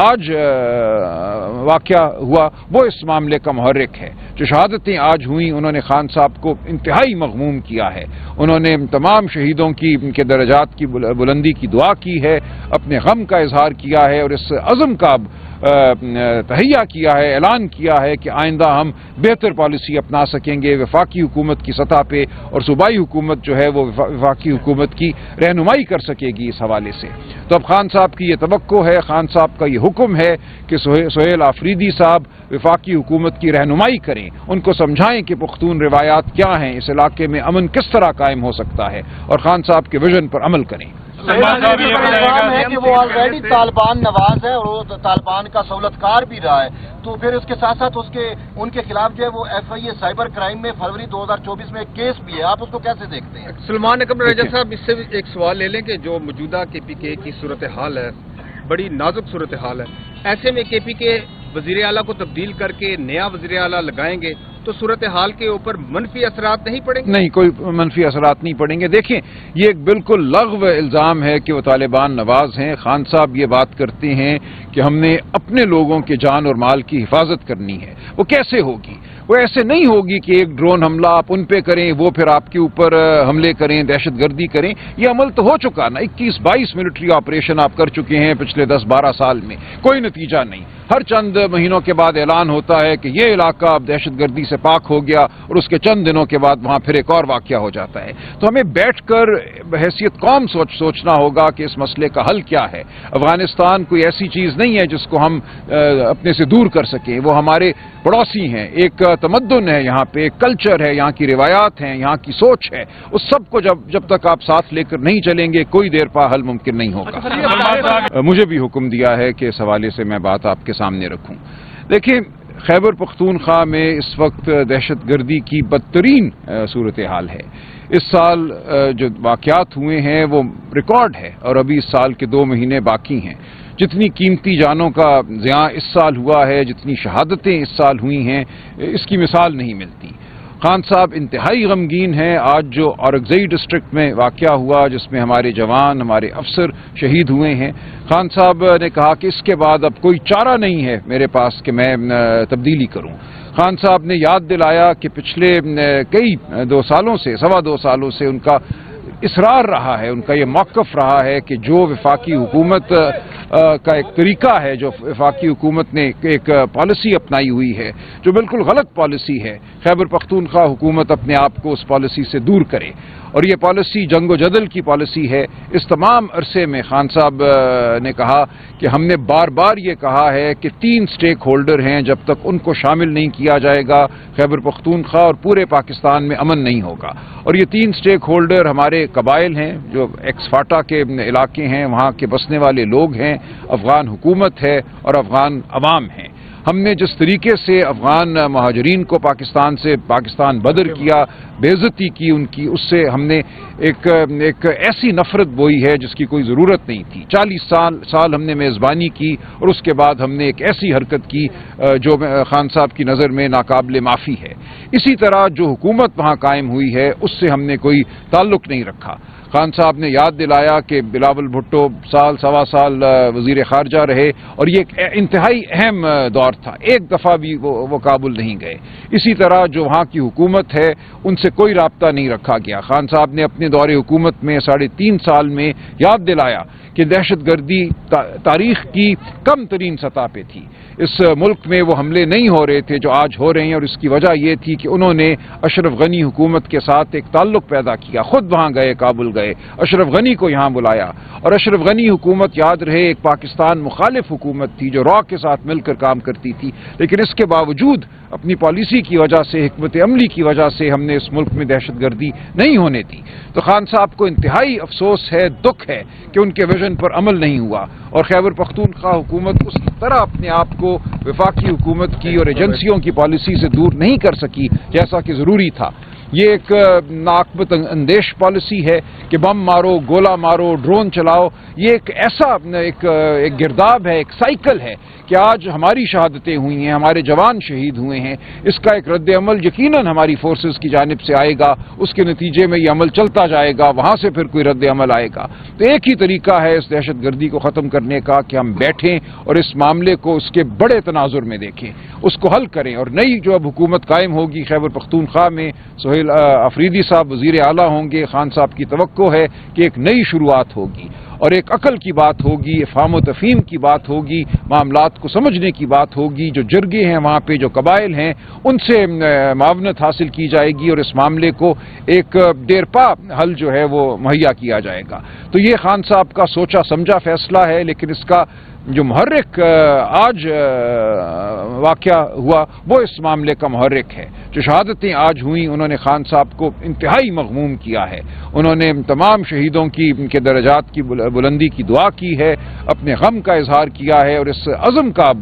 آج واقعہ ہوا وہ اس معاملے کا محرک ہے۔ جو شہادتیں آج ہوئیں انہوں نے خان صاحب کو انتہائی مغموم کیا ہے، انہوں نے تمام شہیدوں کی ان کے درجات کی بلندی کی دعا کی ہے، اپنے غم کا اظہار کیا ہے اور اس عزم کا تہیہ کیا ہے، اعلان کیا ہے کہ آئندہ ہم بہتر پالیسی اپنا سکیں گے وفاقی حکومت کی سطح پہ، اور صوبائی حکومت جو ہے وہ وفاقی حکومت کی رہنمائی کر سکے گی اس حوالے سے۔ تو اب خان صاحب کی یہ توقع ہے، خان صاحب کا یہ حکم ہے کہ سہیل آفریدی صاحب وفاقی حکومت کی رہنمائی کریں، ان کو سمجھائیں کہ پختون روایات کیا ہیں، اس علاقے میں امن کس طرح قائم ہو سکتا ہے، اور خان صاحب کے ویژن پر عمل کریں۔ ہے کہ وہ آلریڈی طالبان نواز ہے اور وہ طالبان کا سہولت کار بھی رہا ہے، تو پھر اس کے ساتھ ساتھ ان کے خلاف جو ہے وہ FIA سائبر کرائم میں فروری 2024 میں ایک کیس بھی ہے، آپ اس کو کیسے دیکھتے ہیں؟ سلمان اکرم رجب صاحب، اس سے ایک سوال لے لیں کہ جو موجودہ KPK کی صورتحال ہے بڑی نازک صورتحال ہے، ایسے میں KPK وزیر اعلیٰ کو تبدیل کر کے نیا وزیر اعلیٰ لگائیں گے تو صورتحال کے اوپر منفی اثرات نہیں پڑیں گے؟ نہیں، کوئی منفی اثرات نہیں پڑیں گے۔ دیکھیں، یہ ایک بالکل لغو الزام ہے کہ وہ طالبان نواز ہیں۔ خان صاحب یہ بات کرتے ہیں کہ ہم نے اپنے لوگوں کے جان اور مال کی حفاظت کرنی ہے، وہ کیسے ہوگی؟ وہ ایسے نہیں ہوگی کہ ایک ڈرون حملہ آپ ان پہ کریں، وہ پھر آپ کے اوپر حملے کریں، دہشت گردی کریں۔ یہ عمل تو ہو چکا نا، 21-22 ملٹری آپریشن آپ کر چکے ہیں پچھلے 10-12 سال میں، کوئی نتیجہ نہیں۔ ہر چند مہینوں کے بعد اعلان ہوتا ہے کہ یہ علاقہ اب دہشت گردی سے پاک ہو گیا، اور اس کے چند دنوں کے بعد وہاں پھر ایک اور واقعہ ہو جاتا ہے۔ تو ہمیں بیٹھ کر بحیثیت قوم سوچنا ہوگا کہ اس مسئلے کا حل کیا ہے۔ افغانستان کوئی ایسی چیز نہیں ہے جس کو ہم اپنے سے دور کر سکیں، وہ ہمارے پڑوسی ہیں، ایک تمدن ہے یہاں پہ، ایک کلچر ہے، یہاں کی روایات ہیں، یہاں کی سوچ ہے، اس سب کو جب تک آپ ساتھ لے کر نہیں چلیں گے کوئی دیر پا حل ممکن نہیں ہوگا۔ مجھے بھی حکم دیا ہے کہ اس حوالے سے میں بات آپ کے سامنے رکھوں۔ دیکھیں، خیبر پختونخوا میں اس وقت دہشت گردی کی بدترین صورتحال ہے۔ اس سال جو واقعات ہوئے ہیں وہ ریکارڈ ہے، اور ابھی اس سال کے 2 مہینے باقی ہیں۔ جتنی قیمتی جانوں کا ضیاع اس سال ہوا ہے، جتنی شہادتیں اس سال ہوئی ہیں، اس کی مثال نہیں ملتی۔ خان صاحب انتہائی غمگین ہیں۔ آج جو اورکزئی ڈسٹرکٹ میں واقعہ ہوا جس میں ہمارے جوان، ہمارے افسر شہید ہوئے ہیں، خان صاحب نے کہا کہ اس کے بعد اب کوئی چارہ نہیں ہے میرے پاس کہ میں تبدیلی کروں۔ خان صاحب نے یاد دلایا کہ پچھلے کئی 2 سالوں سے، 2.25 سالوں سے ان کا اصرار رہا ہے، ان کا یہ موقف رہا ہے کہ جو وفاقی حکومت کا ایک طریقہ ہے، جو وفاقی حکومت نے ایک پالیسی اپنائی ہوئی ہے جو بالکل غلط پالیسی ہے، خیبر پختونخوا حکومت اپنے آپ کو اس پالیسی سے دور کرے، اور یہ پالیسی جنگ و جدل کی پالیسی ہے۔ اس تمام عرصے میں خان صاحب نے کہا کہ ہم نے بار بار یہ کہا ہے کہ 3 سٹیک ہولڈر ہیں، جب تک ان کو شامل نہیں کیا جائے گا خیبر پختونخوا اور پورے پاکستان میں امن نہیں ہوگا۔ اور یہ 3 سٹیک ہولڈر ہمارے قبائل ہیں، جو ایکس فاٹا کے علاقے ہیں، وہاں کے بسنے والے لوگ ہیں، افغان حکومت ہے اور افغان عوام ہیں۔ ہم نے جس طریقے سے افغان مہاجرین کو پاکستان بدر کیا، بے عزتی کی ان کی، اس سے ہم نے ایک ایسی نفرت بوئی ہے جس کی کوئی ضرورت نہیں تھی۔ 40 سال ہم نے میزبانی کی، اور اس کے بعد ہم نے ایک ایسی حرکت کی جو خان صاحب کی نظر میں ناقابل معافی ہے۔ اسی طرح جو حکومت وہاں قائم ہوئی ہے اس سے ہم نے کوئی تعلق نہیں رکھا۔ خان صاحب نے یاد دلایا کہ بلاول بھٹو 1.25 سال وزیر خارجہ رہے، اور یہ ایک انتہائی اہم دور تھا، ایک دفعہ بھی وہ کابل نہیں گئے۔ اسی طرح جو وہاں کی حکومت ہے ان سے کوئی رابطہ نہیں رکھا گیا۔ خان صاحب نے اپنے دور حکومت میں 3.5 سال میں یاد دلایا کہ دہشت گردی تاریخ کی کم ترین سطح پہ تھی، اس ملک میں وہ حملے نہیں ہو رہے تھے جو آج ہو رہے ہیں، اور اس کی وجہ یہ تھی کہ انہوں نے اشرف غنی حکومت کے ساتھ ایک تعلق پیدا کیا، خود وہاں گئے، کابل گئے، اشرف غنی کو یہاں بلایا، اور اشرف غنی حکومت یاد رہے ایک پاکستان مخالف حکومت تھی جو را کے ساتھ مل کر کام کرتی تھی، لیکن اس کے باوجود اپنی پالیسی کی وجہ سے، حکمت عملی کی وجہ سے ہم نے اس ملک میں دہشت گردی نہیں ہونے دی۔ تو خان صاحب کو انتہائی افسوس ہے، دکھ ہے کہ ان کے ویژن پر عمل نہیں ہوا، اور خیبر پختونخوا حکومت اس طرح اپنے آپ کو وفاقی حکومت کی اور ایجنسیوں کی پالیسی سے دور نہیں کر سکی جیسا کہ ضروری تھا۔ یہ ایک ناقبت اندیش پالیسی ہے کہ بم مارو، گولہ مارو، ڈرون چلاؤ. یہ ایک ایسا ایک گرداب ہے، ایک سائیکل ہے کہ آج ہماری شہادتیں ہوئی ہیں، ہمارے جوان شہید ہوئے ہیں. اس کا ایک رد عمل یقیناً ہماری فورسز کی جانب سے آئے گا، اس کے نتیجے میں یہ عمل چلتا جائے گا، وہاں سے پھر کوئی رد عمل آئے گا. تو ایک ہی طریقہ ہے اس دہشت گردی کو ختم کرنے کا کہ ہم بیٹھیں اور اس معاملے کو اس کے بڑے تناظر میں دیکھیں، اس کو حل کریں. اور نئی جو اب حکومت قائم ہوگی خیبر پختونخوا میں، سہیل آفریدی صاحب وزیر اعلیٰ ہوں گے، خان صاحب کی توقع ہے کہ ایک نئی شروعات ہوگی اور ایک عقل کی بات ہوگی، افہام و تفہیم کی بات ہوگی، معاملات کو سمجھنے کی بات ہوگی. جو جرگے ہیں وہاں پہ، جو قبائل ہیں، ان سے معاونت حاصل کی جائے گی اور اس معاملے کو ایک دیرپا حل جو ہے وہ مہیا کیا جائے گا. تو یہ خان صاحب کا سوچا سمجھا فیصلہ ہے، لیکن اس کا جو محرک آج واقعہ ہوا وہ اس معاملے کا محرک ہے. جو شہادتیں آج ہوئیں انہوں نے خان صاحب کو انتہائی مغموم کیا ہے. انہوں نے تمام شہیدوں کی ان کے درجات کی بلندی کی دعا کی ہے، اپنے غم کا اظہار کیا ہے اور اس عزم کا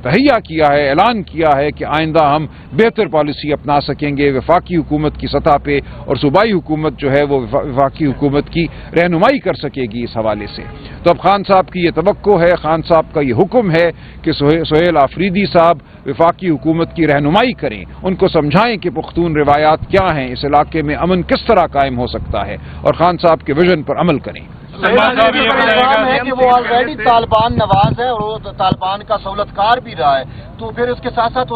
تہیہ کیا ہے، اعلان کیا ہے کہ آئندہ ہم بہتر پالیسی اپنا سکیں گے وفاقی حکومت کی سطح پہ، اور صوبائی حکومت جو ہے وہ وفاقی حکومت کی رہنمائی کر سکے گی اس حوالے سے. تو اب خان صاحب کی یہ توقع ہے، خان صاحب کا یہ حکم ہے کہ سہیل آفریدی صاحب وفاقی حکومت کی رہنمائی کریں، ان کو سمجھائیں کہ پختون روایات کیا ہیں، اس علاقے میں امن کس طرح قائم ہو سکتا ہے، اور خان صاحب کے ویژن پر عمل کریں. الزام ہے کہ وہ آلریڈی طالبان نواز ہے اور وہ طالبان کا سہولت کار بھی رہا ہے. تو پھر اس کے ساتھ ساتھ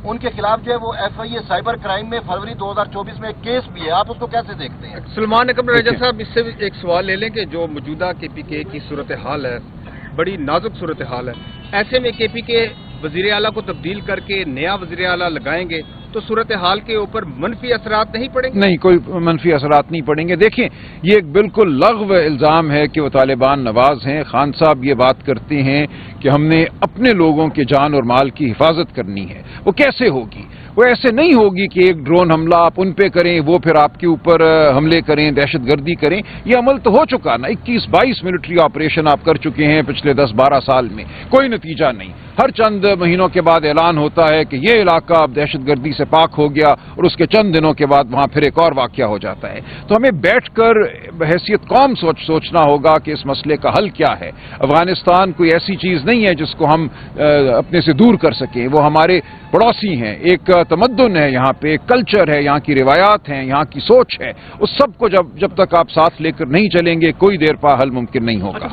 ان کے خلاف جو ہے وہ FIA سائبر کرائم میں فروری 2024 میں ایک کیس بھی ہے. آپ اس کو کیسے دیکھتے ہیں؟ سلمان اکرم رجا صاحب، اس سے بھی ایک سوال لے لیں کہ جو موجودہ KPK کی صورتحال ہے، بڑی نازک صورتحال ہے. ایسے میں KPK وزیر اعلیٰ کو تبدیل کر کے نیا وزیر اعلیٰ لگائیں گے تو صورتحال کے اوپر منفی اثرات نہیں پڑیں گے؟ نہیں، کوئی منفی اثرات نہیں پڑیں گے. دیکھیں، یہ ایک بالکل لغو الزام ہے کہ وہ طالبان نواز ہیں. خان صاحب یہ بات کرتے ہیں کہ ہم نے اپنے لوگوں کے جان اور مال کی حفاظت کرنی ہے. وہ کیسے ہوگی؟ وہ ایسے نہیں ہوگی کہ ایک ڈرون حملہ آپ ان پہ کریں، وہ پھر آپ کے اوپر حملے کریں، دہشت گردی کریں. یہ عمل تو ہو چکا نا، 21-22 ملٹری آپریشن آپ کر چکے ہیں پچھلے 10-12 سال میں، کوئی نتیجہ نہیں. ہر چند مہینوں کے بعد اعلان ہوتا ہے کہ یہ علاقہ اب دہشت گردی سے پاک ہو گیا، اور اس کے چند دنوں کے بعد وہاں پھر ایک اور واقعہ ہو جاتا ہے. تو ہمیں بیٹھ کر بحیثیت قوم سوچنا ہوگا کہ اس مسئلے کا حل کیا ہے. افغانستان کوئی ایسی چیز نہیں ہے جس کو ہم اپنے سے دور کر سکیں. وہ ہمارے پڑوسی ہیں، ایک تمدن ہے یہاں پہ، ایک کلچر ہے، یہاں کی روایات ہیں، یہاں کی سوچ ہے. اس سب کو جب تک آپ ساتھ لے کر نہیں چلیں گے کوئی دیر پا حل ممکن نہیں ہوگا.